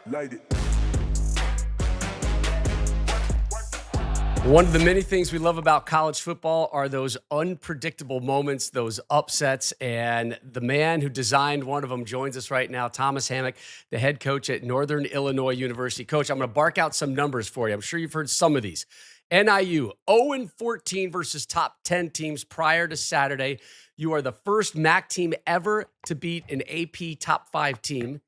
Light it. One of the many things we love about college football are those unpredictable moments, those upsets. And the man who designed one of them joins us right now, Thomas Hammock, the head coach at Northern Illinois University. Coach, I'm going to bark out some numbers for you. I'm sure you've heard some of these. NIU, 0-14 versus top 10 teams prior to Saturday. You are the first MAC team ever to beat an AP top 5 team.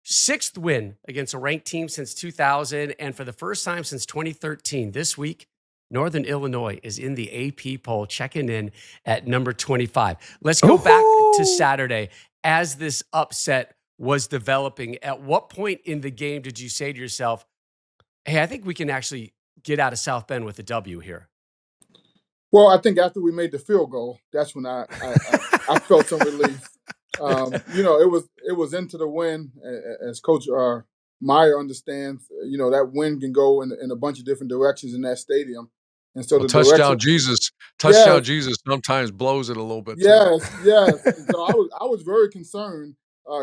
6th win against a ranked team since 2000, and for the first time since 2013, this week, Northern Illinois is in the AP poll, checking in at number 25. Let's go back to Saturday as this upset was developing. At what point in the game did you say to yourself, hey, I think we can actually get out of South Bend with a W here? Well, I think after we made the field goal, that's when I felt some relief. It was into the wind, as Coach Meyer understands. That wind can go in a bunch of different directions in that stadium, and so Well, the touchdown direction. Jesus sometimes blows it a little bit too. Yes. And so I was very concerned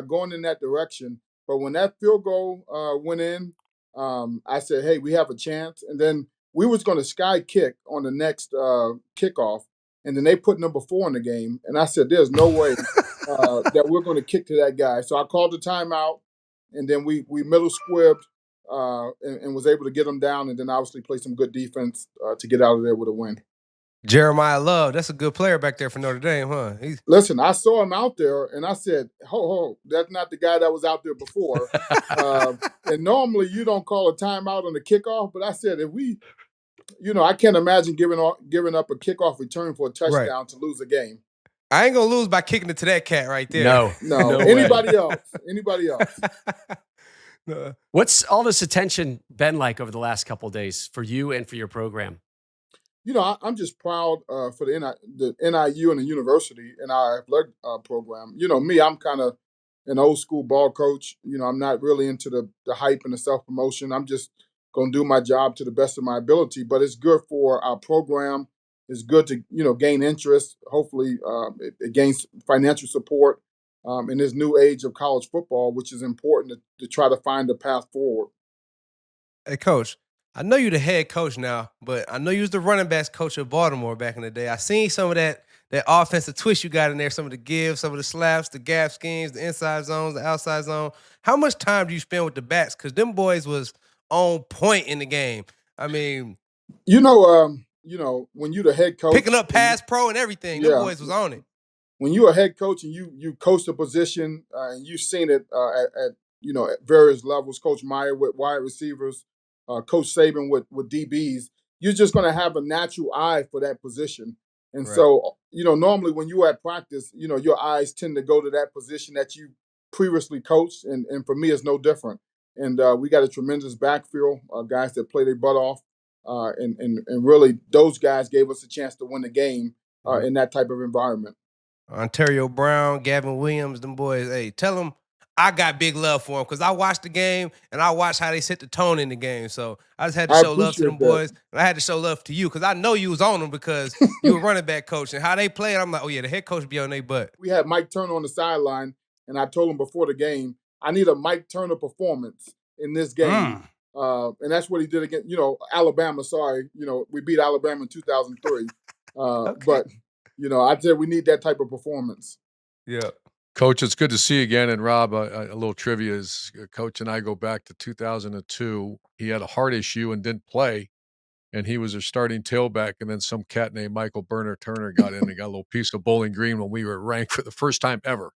going in that direction. But when that field goal went in, I said, "Hey, we have a chance." And then we was going to sky kick on the next kickoff, and then they put number 4 in the game, and I said, "There's no way that we're going to kick to that guy." So I called the timeout, and then we middle squibbed and was able to get them down, and then obviously play some good defense to get out of there with a win. Jeremiah Love, that's a good player back there for Notre Dame, huh? Listen, I saw him out there, and I said, ho, that's not the guy that was out there before. And normally you don't call a timeout on the kickoff, but I said, if we, I can't imagine giving up a kickoff return for a touchdown to lose a game. I ain't going to lose by kicking it to that cat right there. No Anybody else. No. What's all this attention been like over the last couple of days for you and for your program? I'm just proud for the NIU and the university and our athletic program. Me, I'm kind of an old school ball coach. I'm not really into the hype and the self-promotion. I'm just going to do my job to the best of my ability. But it's good for our program. It's good to, gain interest. Hopefully it gains financial support in this new age of college football, which is important to try to find a path forward. Hey, Coach. I know you're the head coach now, but I know you was the running backs coach of Baltimore back in the day. I seen some of that offensive twist you got in there, some of the gives, some of the slaps, the gap schemes, the inside zones, the outside zone. How much time do you spend with the backs? Because them boys was on point in the game. I mean, when you're the head coach, picking up pass pro and everything, them boys was on it. When you're a head coach and you coach the position, and you've seen it at various levels, Coach Meyer with wide receivers, Coach Saban with DBs, you're just going to have a natural eye for that position. And so, normally when you're at practice, your eyes tend to go to that position that you previously coached. And for me, it's no different. And we got a tremendous backfield, guys that play their butt off. And really, those guys gave us a chance to win the game in that type of environment. Ontario Brown, Gavin Williams, them boys, hey, tell them I got big love for them because I watched the game and I watched how they set the tone in the game. So I just had to show love to them boys. And I had to show love to you because I know you was on them because you were running back coach. And how they played, I'm like, oh, yeah, the head coach be on their butt. We had Mike Turner on the sideline, and I told him before the game, I need a Mike Turner performance in this game. And that's what he did against, Alabama. Sorry, we beat Alabama in 2003. Okay. But, I said we need that type of performance. Yeah. Coach, it's good to see you again. And Rob, a little trivia is Coach and I go back to 2002. He had a heart issue and didn't play, and he was a starting tailback. And then some cat named Michael Burner Turner got in and got a little piece of Bowling Green when we were ranked for the first time ever.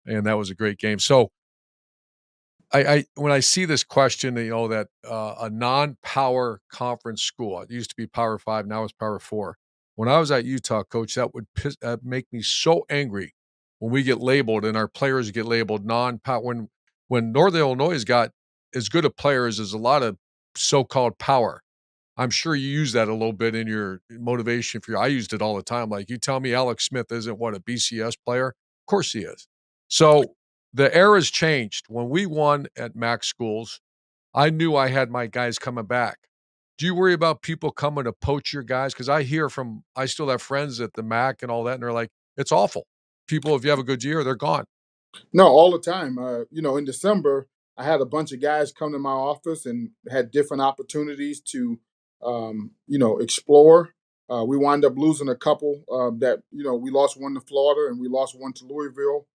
And that was a great game. So when I see this question, that a non-power conference school, it used to be Power 5, now it's Power 4. When I was at Utah, Coach, that would make me so angry when we get labeled and our players get labeled non-power. When Northern Illinois has got as good of players as a lot of so-called power, I'm sure you use that a little bit in your motivation I used it all the time. Like, you tell me Alex Smith isn't a BCS player? Of course he is. So the era's changed. When we won at MAC schools, I knew I had my guys coming back. Do you worry about people coming to poach your guys? Because I still have friends at the MAC and all that, and they're like, it's awful. People, if you have a good year, they're gone. No, all the time. In December, I had a bunch of guys come to my office and had different opportunities to, explore. We wound up losing a couple that, we lost one to Florida and we lost one to Louisville,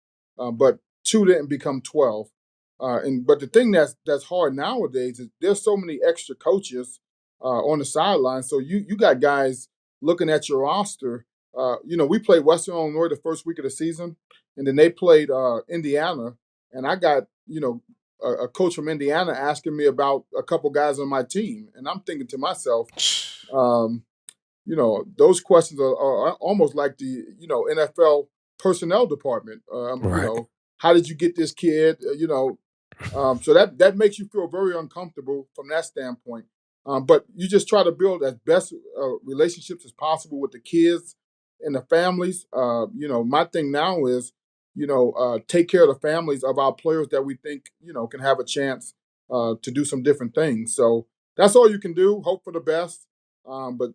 but two didn't become 12. But the thing that's hard nowadays is there's so many extra coaches on the sideline. So you got guys looking at your roster. We played Western Illinois the first week of the season, and then they played Indiana, and I got a coach from Indiana asking me about a couple guys on my team, and I'm thinking to myself, um, those questions are almost like the NFL personnel department. Right. How did you get this kid? So that makes you feel very uncomfortable from that standpoint. But you just try to build as best relationships as possible with the kids and the families. My thing now is, take care of the families of our players that we think can have a chance to do some different things. So that's all you can do. Hope for the best, but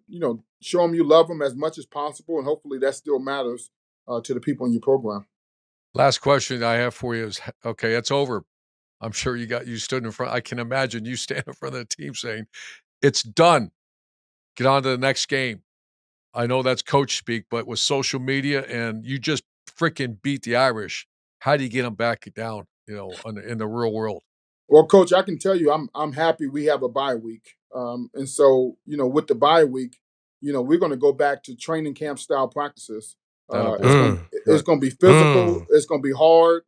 show them you love them as much as possible, and hopefully that still matters to the people in your program. Last question I have for you is, okay, it's over. I'm sure you stood in front. I can imagine you stand in front of the team saying, "It's done. Get on to the next game." I know that's coach speak, but with social media and you just freaking beat the Irish, how do you get them back down, in the real world? Well, Coach, I can tell you, I'm happy we have a bye week, and so with the bye week, we're going to go back to training camp style practices. That It's boy. going Mm. it's Good. going to be physical. It's going to be hard.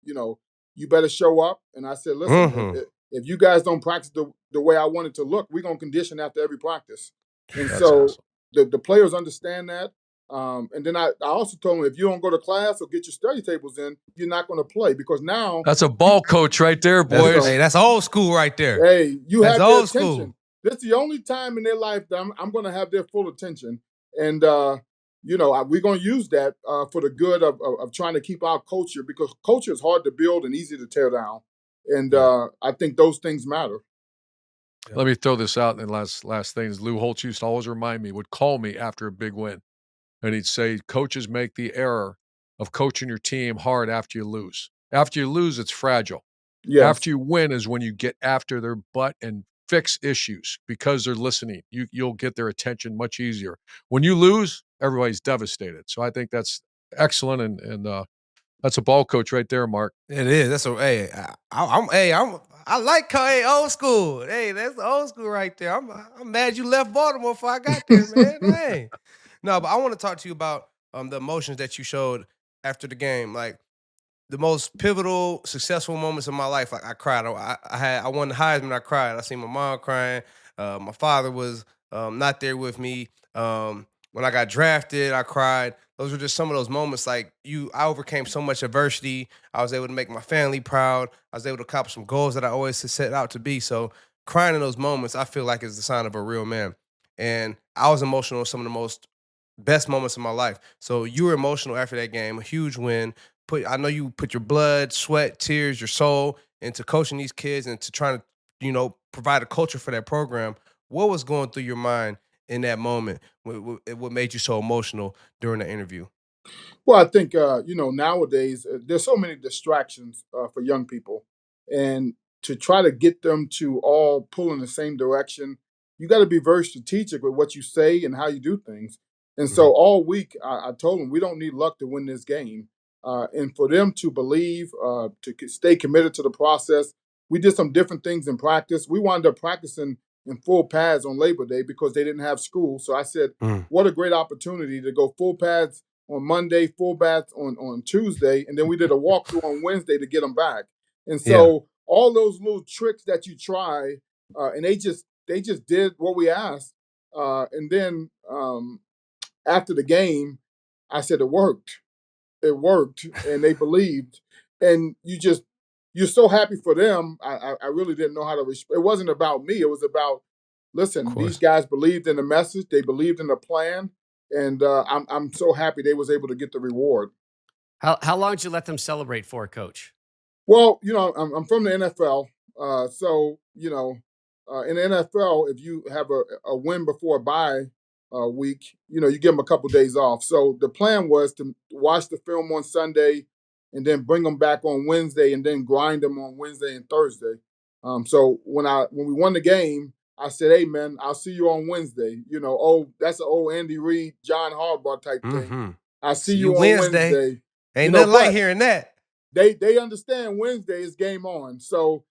You know, you better show up. And I said, listen, Mm-hmm. if you guys don't practice the way I want it to look, we're going to condition after every practice. And That's so awesome. the players understand that. And then I also told them, if you don't go to class or get your study tables in, you're not going to play, because now That's a you ball coach right there, That's you boys. know that's old school right there. hey, you That's have their old attention. school. This is the only time in their life that I'm going to have their full attention. And, we're going to use that for the good of trying to keep our culture, because culture is hard to build and easy to tear down. And Yeah. I think those things matter. Yeah. Let me throw this out, and last thing is Lou Holtz used to always remind me, would call me after a big win, and he'd say, "Coaches make the error of coaching your team hard after you lose. After you lose, it's fragile. Yes. After you win is when you get after their butt and fix issues because they're listening. You'll get their attention much easier. When you lose, everybody's devastated." So I think that's excellent, and that's a ball coach right there, Mark. It is. That's a hey. I like hey, old school. Hey, that's old school right there. I'm mad you left Baltimore before I got there, man. Hey, no, but I want to talk to you about the emotions that you showed after the game. Like the most pivotal, successful moments of my life. Like I cried. I won the Heisman. I cried. I seen my mom crying. My father was not there with me. When I got drafted, I cried. Those were just some of those moments. Like I overcame so much adversity. I was able to make my family proud. I was able to accomplish some goals that I always set out to be. So crying in those moments, I feel like is the sign of a real man. And I was emotional in some of the most best moments of my life. So you were emotional after that game, a huge win. I know you put your blood, sweat, tears, your soul into coaching these kids and to trying to, provide a culture for that program. What was going through your mind in that moment? What made you so emotional during the interview? Well, I think nowadays there's so many distractions for young people, and to try to get them to all pull in the same direction, you got to be very strategic with what you say and how you do things. And Mhm. so all week, I told them we don't need luck to win this game, and for them to believe, stay committed to the process. We did some different things in practice. We wound up practicing in full pads on Labor Day because they didn't have school. So I said, Mm. what a great opportunity to go full pads on Monday, full bats on Tuesday, and then we did a walkthrough on Wednesday to get them back. And Yeah. so all those little tricks that you try, and they just did what we asked. And then after the game, I said it worked. It worked, and they believed. And you're so happy for them. I really didn't know how to. It wasn't about me. It was about, Of listen, these course. guys believed in the message. They believed in the plan, and I'm so happy they was able to get the reward. How long did you let them celebrate for, Coach? Well, I'm from the NFL, so in the NFL, if you have a win before a bye week, you give them a couple days off. So the plan was to watch the film on Sunday, and then bring them back on Wednesday, and then grind them on Wednesday and Thursday. So when we won the game, I said, "Hey man, I'll see you on Wednesday." That's an old Andy Reid, John Harbaugh type thing. Mm-hmm. I see See you you on Wednesday. Wednesday. Ain't nothing like But hearing that. they understand Wednesday is game on. So,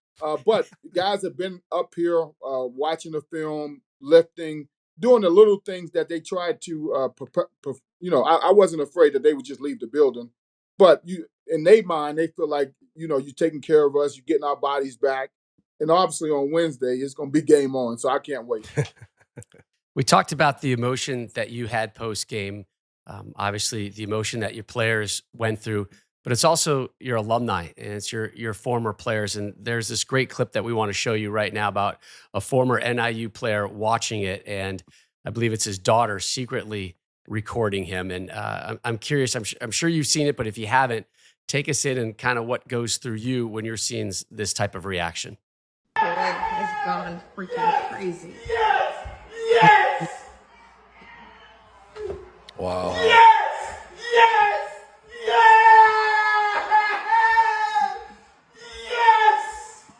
but guys have been up here watching the film, lifting, doing the little things that they tried to. I wasn't afraid that they would just leave the building, but in their mind, they feel like you're taking care of us, you're getting our bodies back, and obviously on Wednesday it's going to be game on. So I can't wait. We talked about the emotion that you had post game, obviously the emotion that your players went through, but it's also your alumni and it's your former players. And there's this great clip that we want to show you right now about a former NIU player watching it, and I believe it's his daughter secretly recording him. And I'm curious. I'm sure you've seen it, but if you haven't, take us in and kind of what goes through you when you're seeing this type of reaction. Like, it's gone freaking crazy. Yes! Yes! Wow. Yes! Yes! Yes! Yes!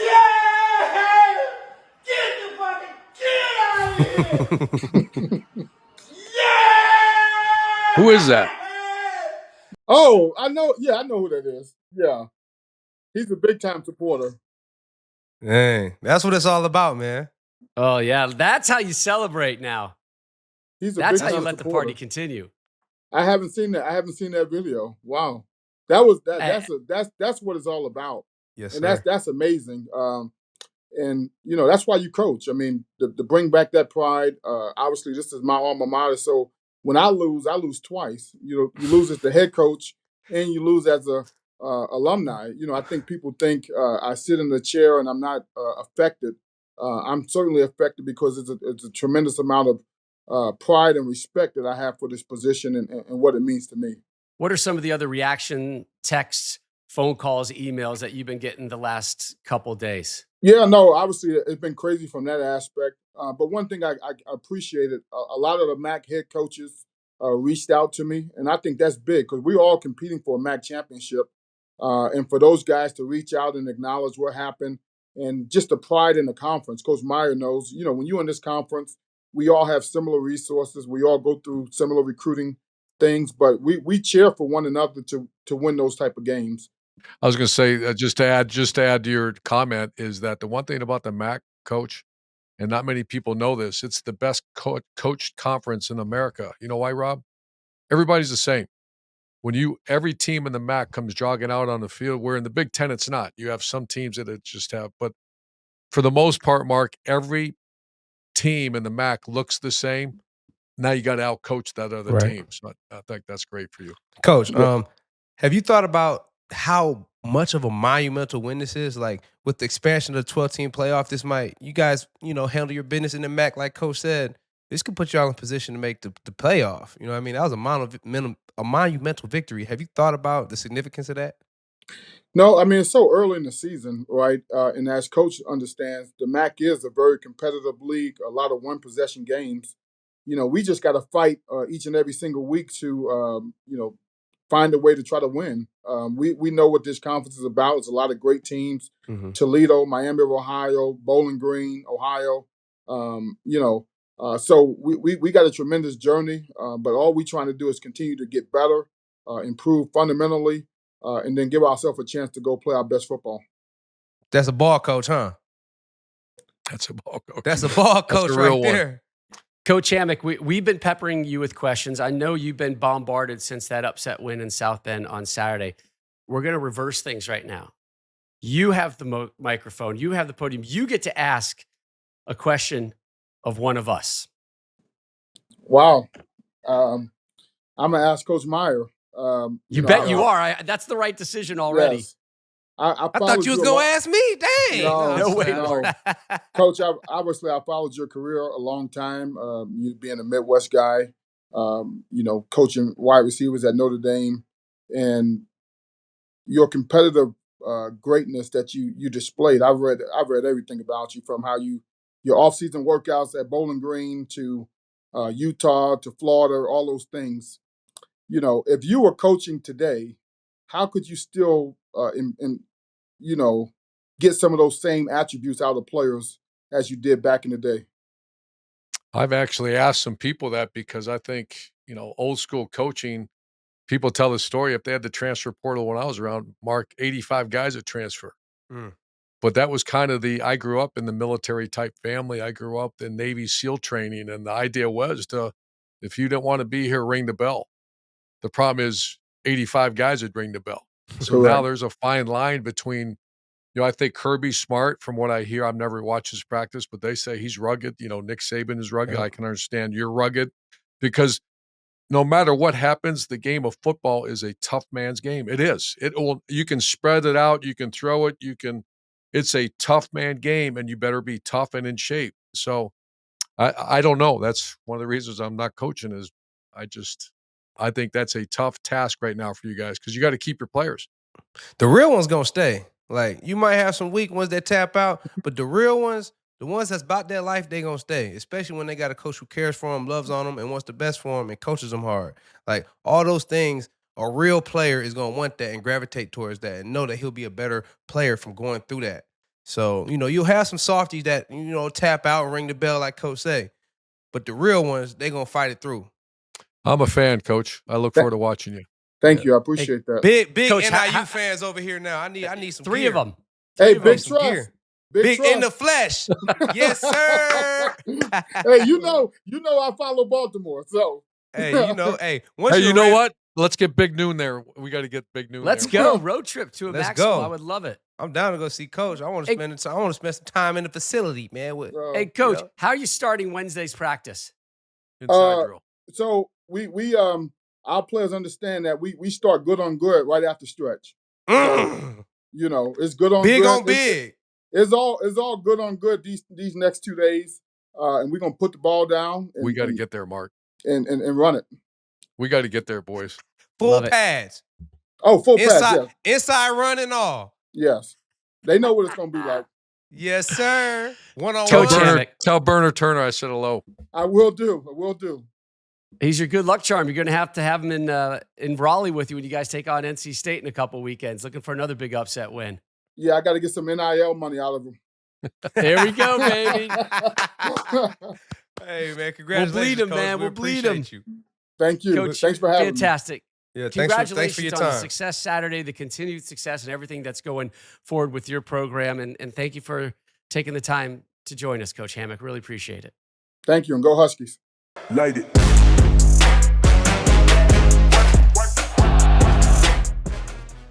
Yes! Get the fucking kid out of here! Yes! Who is that? Oh, I know. Yeah, I know who that is. Yeah, he's a big time supporter. Dang, that's what it's all about, man. Oh yeah, that's how you celebrate now. He's a That's big how you time let the supporter. party continue. I haven't seen that. I haven't seen that video. Wow, that was that. Eh, That's what it's all about, Yes, and sir. that's amazing. And that's why you coach. I mean, to bring back that pride. Obviously, this is my alma mater, so when I lose twice. You lose as the head coach, and you lose as a alumni. I think people think I sit in the chair and I'm not affected. I'm certainly affected because it's a tremendous amount of pride and respect that I have for this position and what it means to me. What are some of the other reaction texts, phone calls, emails that you've been getting the last couple days? Yeah, no, obviously it's been crazy from that aspect. But one thing I appreciated, a lot of the MAC head coaches reached out to me, and I think that's big because we're all competing for a MAC championship. And for those guys to reach out and acknowledge what happened and just the pride in the conference. Coach Meyer knows, when you're in this conference, we all have similar resources. We all go through similar recruiting things, but we cheer for one another to win those type of games. I was going to say, just to add to your comment, is that the one thing about the MAC, coach, and not many people know this, it's the best coached conference in America. You know why, Rob? Everybody's the same. Every team in the MAC comes jogging out on the field, where in the Big Ten it's not. You have some teams that it just have, but for the most part, Mark, every team in the MAC looks the same. Now you got to outcoach that other Right. team. So I think that's great for you. Coach, Yeah. have you thought about how much of a monumental win this is? Like with the expansion of the 12-team playoff, this might, you guys, handle your business in the MAC, like Coach said. This could put y'all in position to make the playoff. You know what I mean? That was a monumental victory. Have you thought about the significance of that? No, I mean it's so early in the season, right? And as coach understands, the MAC is a very competitive league. A lot of one possession games. We just got to fight each and every single week to find a way to try to win. We know what this conference is about. It's a lot of great teams: Mm-hmm. Toledo, Miami of Ohio, Bowling Green, Ohio. So we got a tremendous journey, but all we're trying to do is continue to get better, improve fundamentally. And then give ourselves a chance to go play our best football. That's a ball coach, huh? That's a ball coach. That's a ball coach the right real one. there. Coach Hammock, we've been peppering you with questions. I know you've been bombarded since that upset win in South Bend on Saturday. We're going to reverse things right now. You have the microphone. You have the podium. You get to ask a question of one of us. Wow. I'm going to ask Coach Meyer. You bet you are. That's the right decision already. Yes. I thought you was going to ask me. Dang. No, way, no. Coach, obviously, I followed your career a long time. You being a Midwest guy, coaching wide receivers at Notre Dame, and your competitive greatness that you displayed. I've read everything about you, from how your off-season workouts at Bowling Green to Utah to Florida, all those things. If you were coaching today, how could you still, you know, get some of those same attributes out of players as you did back in the day? I've actually asked some people that because I think, old school coaching, people tell the story if they had the transfer portal when I was around, Mark, 85 guys at transfer. Mm. But that was kind of I grew up in the military type family. I grew up in Navy SEAL training, and the idea was if you didn't want to be here, ring the bell. The problem is 85 guys would ring the bell. So now Correct. there's a fine line between, I think Kirby's smart from what I hear. I've never watched his practice, but they say he's rugged. Nick Saban is rugged. Yep. I can understand you're rugged because no matter what happens, the game of football is a tough man's game. It is. You can spread it out, you can throw it, it's a tough man game, and you better be tough and in shape. So I don't know. That's one of the reasons I'm not coaching is I think that's a tough task right now for you guys because you got to keep your players. The real ones gonna stay. Like, you might have some weak ones that tap out, but the real ones, the ones that's about their life, they gonna stay. Especially when they got a coach who cares for them, loves on them, and wants the best for them, and coaches them hard. Like, all those things, a real player is gonna want that and gravitate towards that and know that he'll be a better player from going through that. So, you'll have some softies that, tap out and ring the bell like Coach say. But the real ones, they gonna fight it through. I'm a fan, Coach. I look forward to watching you. Thank you. I appreciate that. Big Coach, NIU fans over here now. I need some Three gear. of them. Hey, Three of big them. Some trust. gear. Big Big trust. in the flesh. Yes, sir. Hey, you know I follow Baltimore, so Hey, once Hey, you're you know ready- what? Let's get Big Noon there. We got to get Big Noon Let's there. go. Road trip to a Let's Maxwell. go. I would love it. I'm down to go see Coach. I want to spend some time in the facility, man. With Hey, Coach, how are you starting Wednesday's practice? Inside drill. so we our players understand that we start good on good right after stretch. It's good on big good. on big. It's all good on good these next 2 days, and we're gonna put the ball down. And, We got to get there, Mark. and run it. We got to get there, boys. Full Love it. pads. Oh, full pass. Inside run and all. Yes. They know what it's gonna be like. Yes, sir. One-on-one. Coach Hammock. Tell Burner Turner I said hello. I will do. He's your good luck charm. You're going to have him in Raleigh with you when you guys take on NC State in a couple weekends. Looking for another big upset win. Yeah, I got to get some NIL money out of them. There we go, baby. Hey, man, congratulations, We'll bleed him, Coach. man. We We'll bleed him. appreciate you. Thank you. Coach, Thanks for having me. fantastic. Yeah, Congratulations thanks for your on the time. success Saturday, the continued success, and everything that's going forward with your program. And thank you for taking the time to join us, Coach Hammock. Really appreciate it. Thank you, and go Huskies. Light it.